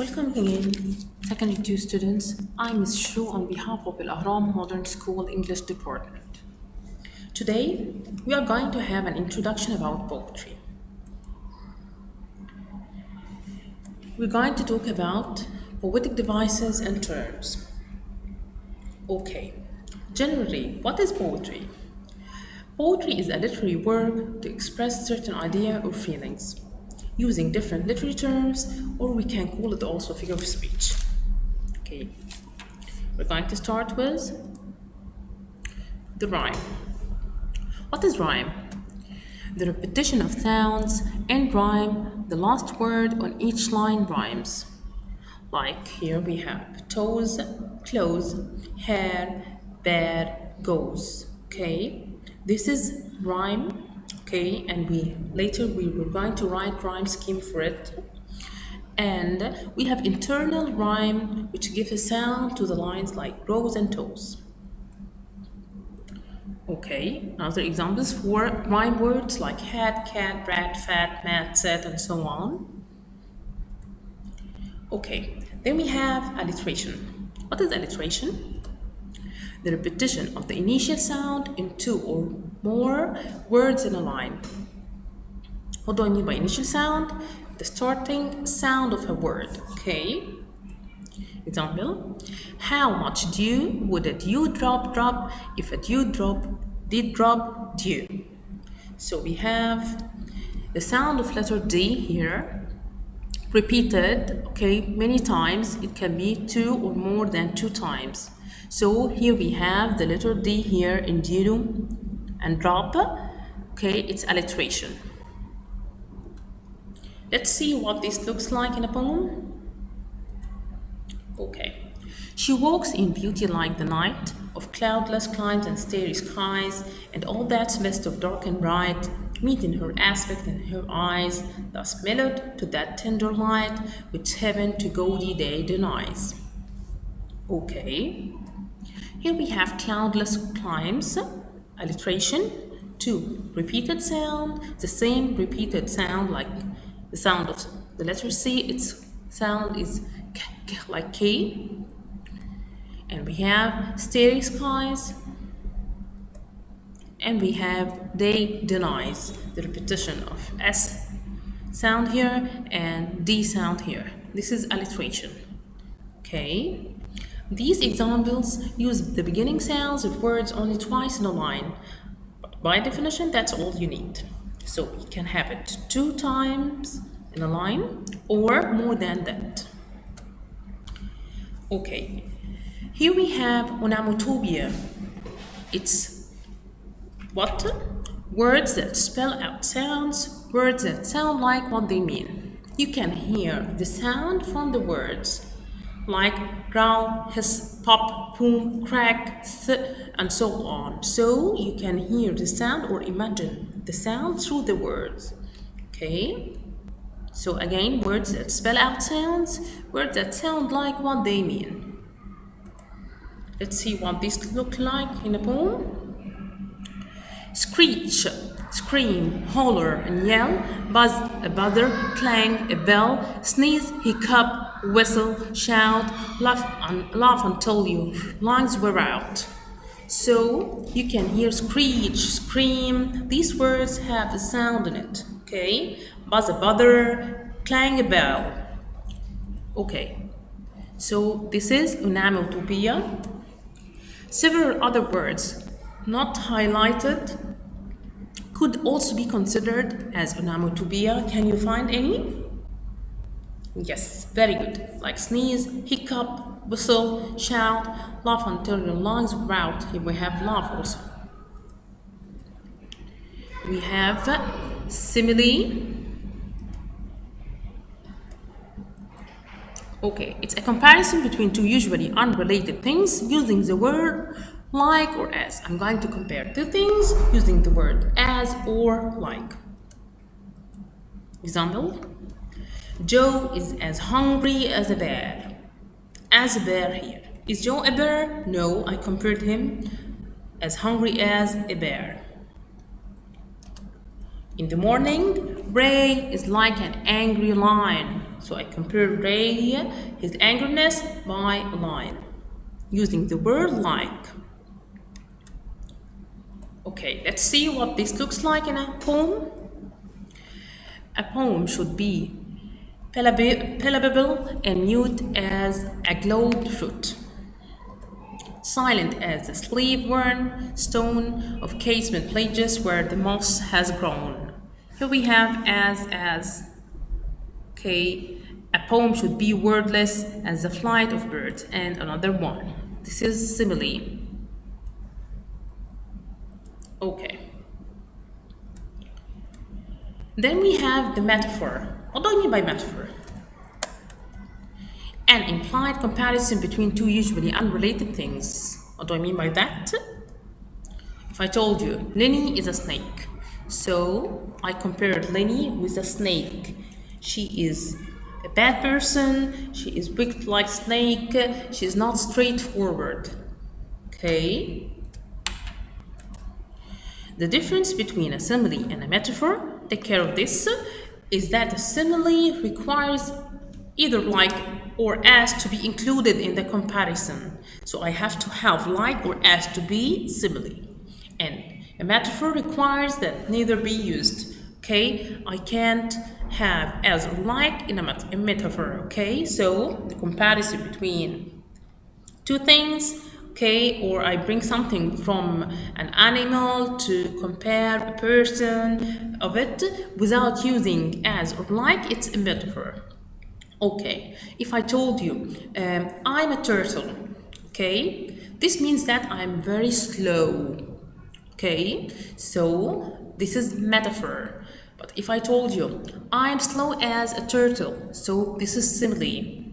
Welcome again, Secondary 2 students. I'm Ms. Shru on behalf of Al Ahram Modern School English Department. Today, we are going to have an introduction about poetry. We're going to talk about poetic devices and terms. Okay, generally, what is poetry? Poetry is a literary work to express certain idea or feelings using different literary terms, or we can call it also figure of speech. Okay, we're going to start with the rhyme. What is rhyme? The repetition of sounds and rhyme, the last word on each line rhymes. Like here we have toes, close, hair, bear, goes. Okay, this is rhyme. Okay, and we were going to write rhyme scheme for it. And we have internal rhyme which gives a sound to the lines like rows and toes. Okay, other examples for rhyme words like hat, cat, rat, fat, mat, set, and so on. Okay, then we have alliteration. What is alliteration? The repetition of the initial sound in two or more words in a line. What do I mean by initial sound? The starting sound of a word. Okay. Example: how much dew would a dewdrop drop if a dewdrop did drop dew? So we have the sound of letter D here repeated, okay, many times. It can be two or more than two times. So here we have the letter D here in dew and drop. Okay, it's alliteration. Let's see what this looks like in a poem. Okay. She walks in beauty like the night, of cloudless climes and starry skies, and all that's best of dark and bright, meet in her aspect and her eyes, thus mellowed to that tender light, which heaven to gaudy day denies. Okay. Here we have cloudless climes, alliteration, two, repeated sound, the same repeated sound like the sound of the letter C, its sound is like K. And we have starry skies, and we have day denies, the repetition of S sound here and D sound here. This is alliteration. Okay. These examples use the beginning sounds of words only twice in a line. But by definition, that's all you need. So we can have it two times in a line or more than that. Okay. Here we have onomatopoeia. It's what? Words that spell out sounds, words that sound like what they mean. You can hear the sound from the words, like growl, hiss, pop, boom, crack, and so on. So you can hear the sound or imagine the sound through the words. Okay? So again, words that spell out sounds, words that sound like what they mean. Let's see what these look like in a poem. Screech, scream, holler and yell, buzz, a buzzer, clang, a bell, sneeze, hiccup, whistle, shout, laugh until your lungs wear out. So you can hear screech, scream. These words have a sound in it. Okay, buzz a buzzer, clang a bell. Okay, so this is onomatopoeia. Several other words not highlighted could also be considered as onomatopoeia. Can you find any? Yes, very good. Like sneeze, hiccup, whistle, shout, laugh until your lungs wear out. Here we have laugh also. We have simile. Okay, it's a comparison between two usually unrelated things using the word like or as. I'm going to compare two things using the word as or like. Example: Joe is as hungry as a bear. As a bear here. Is Joe a bear? No, I compared him as hungry as a bear. In the morning, Ray is like an angry lion. So I compare Ray, his angriness, by a lion, using the word like. Okay, let's see what this looks like in a poem. A poem should be palpable and mute as a globed fruit, silent as a slave-worn stone of casement places where the moss has grown. Here we have as. Okay, a poem should be wordless as the flight of birds, and another one. This is simile. Okay. Then we have the metaphor. What do I mean by metaphor? An implied comparison between two usually unrelated things. What do I mean by that? If I told you Lenny is a snake, so I compared Lenny with a snake. She is a bad person, she is wicked like snake, she is not straightforward. Okay? The difference between a simile and a metaphor, take care of this, is that a simile requires either like or as to be included in the comparison. So I have to have like or as to be simile. And a metaphor requires that neither be used. Okay, I can't have as or like in a metaphor. Okay, so the comparison between two things, okay, or I bring something from an animal to compare a person of it without using as or like, it's a metaphor. Okay, if I told you I'm a turtle, okay, this means that I'm very slow. Okay, so this is metaphor. But if I told you I'm slow as a turtle, so this is simile.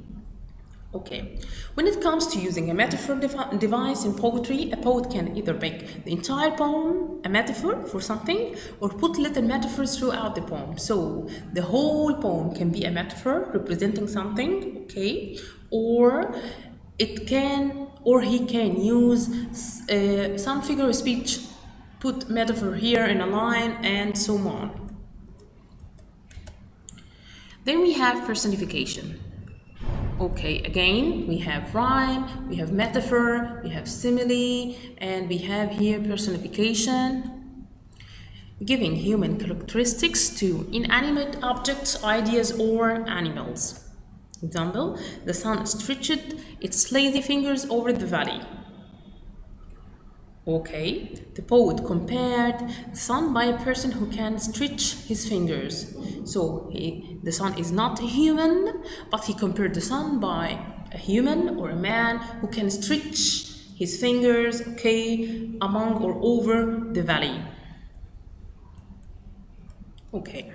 Okay, when it comes to using a metaphor device in poetry, a poet can either make the entire poem a metaphor for something or put little metaphors throughout the poem. So the whole poem can be a metaphor representing something, okay, or he can use some figure of speech, put metaphor here in a line, and so on. Then we have personification. Okay, again, we have rhyme, we have metaphor, we have simile, and we have here personification, giving human characteristics to inanimate objects, ideas, or animals. Example, the sun stretched its lazy fingers over the valley. Okay, the poet compared the sun by a person who can stretch his fingers. So the sun is not human, but he compared the sun by a human or a man who can stretch his fingers, okay, among or over the valley. Okay.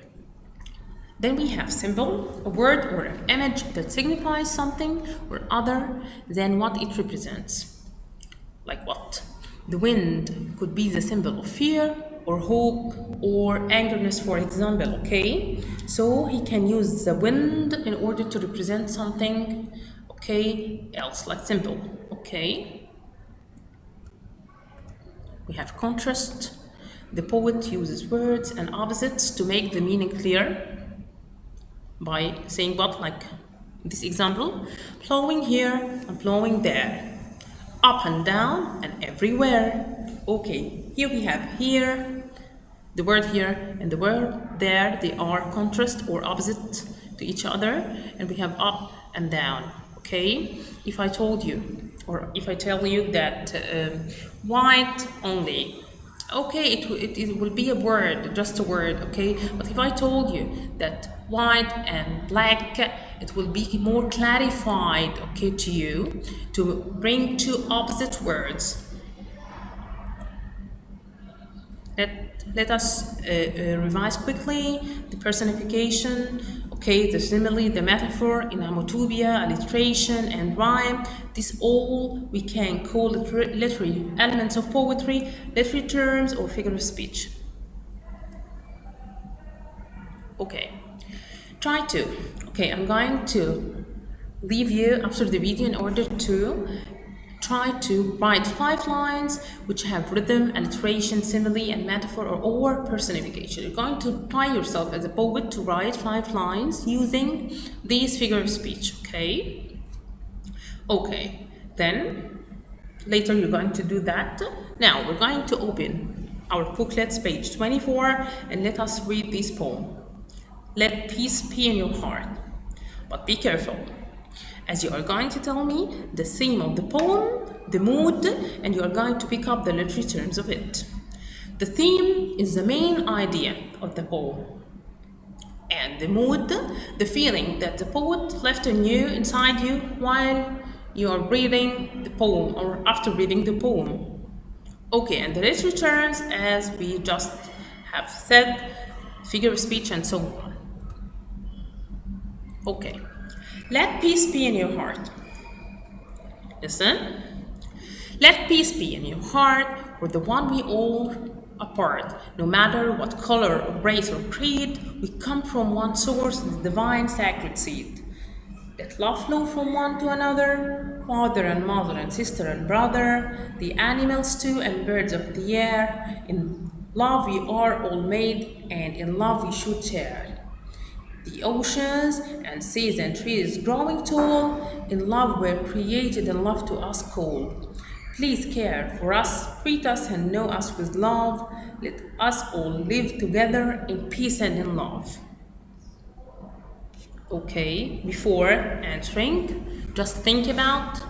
Then we have symbol, a word or an image that signifies something or other than what it represents. Like what? The wind could be the symbol of fear or hope or angerness, for example, okay? So he can use the wind in order to represent something, okay, else, like symbol, okay? We have contrast. The poet uses words and opposites to make the meaning clear by saying what, like this example, plowing here and plowing there. Up and down and everywhere. Okay, here we have here, the word here and the word there. They are contrast or opposite to each other, and we have up and down. Okay, if I told you, or if I tell you that white only, okay, it will be a word, just a word, okay? But if I told you that white and black, it will be more clarified, okay, to you, to bring two opposite words. Let us revise quickly the personification, okay, the simile, the metaphor, in homotopia, alliteration, and rhyme. This all we can call literary elements of poetry, literary terms, or figure of speech. Okay, try to. Okay, I'm going to leave you after the video in order to try try to write 5 lines which have rhythm, alliteration, simile, and metaphor or personification. You're going to try yourself as a poet to write 5 lines using these figure of speech, okay? Okay, then later you're going to do that. Now we're going to open our booklets, page 24, and let us read this poem. Let peace be in your heart, but be careful, as you are going to tell me the theme of the poem, the mood, and you are going to pick up the literary terms of it. The theme is the main idea of the poem, and the mood, the feeling that the poet left in you, inside you, while you are reading the poem or after reading the poem. Okay, and the literary terms, as we just have said, figure of speech and so on. Okay, let peace be in your heart. Listen. Let peace be in your heart, for the one we all apart. No matter what color or race or creed, we come from one source, the divine sacred seed. Let love flow from one to another, father and mother and sister and brother, the animals too and birds of the air. In love we are all made, and in love we should share. The oceans and seas and trees growing tall, in love were created and love to us call. Please care for us, treat us and know us with love. Let us all live together in peace and in love. Okay, before answering, just think about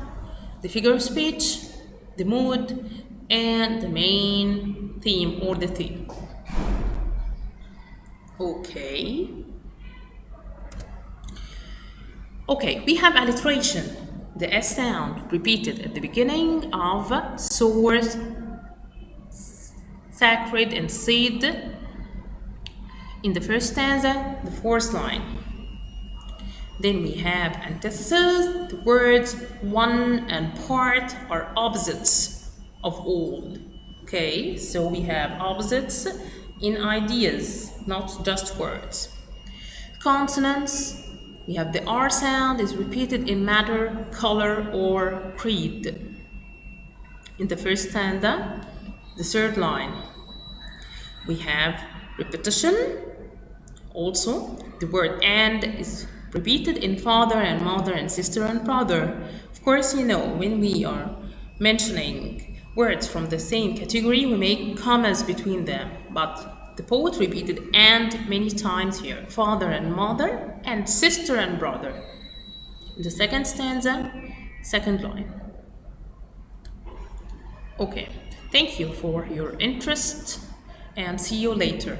the figure of speech, the mood, and the main theme or the theme. Okay. Okay, we have alliteration, the S sound repeated at the beginning of source, sacred, and seed in the first stanza, the fourth line. Then we have antithesis, the words one and part are opposites of all. Okay, so we have opposites in ideas, not just words. Consonants, we have the R sound is repeated in matter, color, or creed. In the first stanza, the third line, we have repetition. Also, the word and is repeated in father and mother and sister and brother. Of course, you know, when we are mentioning words from the same category, we make commas between them, but the poet repeated and many times here, father and mother and sister and brother. In the second stanza, second line. Okay, thank you for your interest and see you later.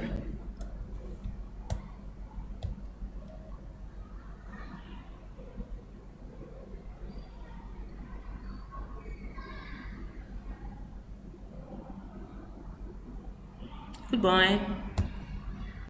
Goodbye.